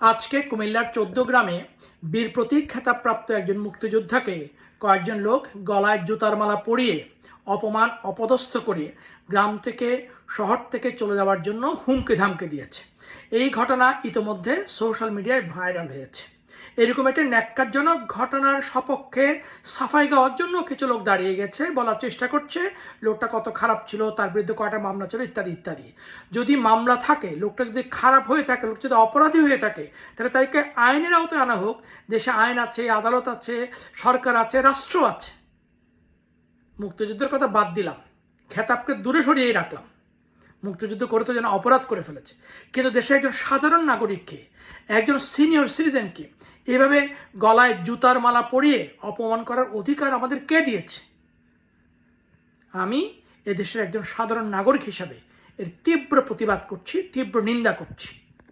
আজকে কুমিল্লার ১৪ গ্রামে বীর প্রতীক খেতাবপ্রাপ্ত একজন মুক্তিযোদ্ধাকে কয়েকজন লোক গলায় জুতার মালা পরিয়ে অপমান অপদস্থ করে গ্রাম থেকে শহর থেকে চলে যাওয়ার জন্য হুমকি ধামকি দিয়েছে। এই ঘটনা ইতোমধ্যে সোশ্যাল মিডিয়ায় ভাইরাল হয়েছে। এরকম একটি ন্যাক্কারজনক ঘটনার সপক্ষে সাফাই গাওয়ার জন্য কিছু লোক দাঁড়িয়ে গেছে, বলার চেষ্টা করছে লোকটা কত খারাপ ছিল, তার বিরুদ্ধে কয়টা মামলা ছিল ইত্যাদি ইত্যাদি। যদি মামলা থাকে, লোকটা যদি খারাপ হয়ে থাকে, লোক যদি অপরাধী হয়ে থাকে, তাহলে তাকে আইনের আওতায় আনা হোক। দেশে আইন আছে, আদালত আছে, সরকার আছে, রাষ্ট্র আছে। মুক্তিযুদ্ধের কথা বাদ দিলাম, খেতাবকে দূরে সরিয়েই রাখলাম। মুক্তিযুদ্ধ করে তো যেন অপরাধ করে ফেলেছে, কিন্তু দেশে একজন সাধারণ নাগরিককে, একজন সিনিয়র সিটিজেনকে এভাবে গলায় জুতার মালা পরিয়ে অপমান করার অধিকার আমাদের কে দিয়েছে? আমি এদেশের একজন সাধারণ নাগরিক হিসাবে এর তীব্র প্রতিবাদ করছি, তীব্র নিন্দা করছি।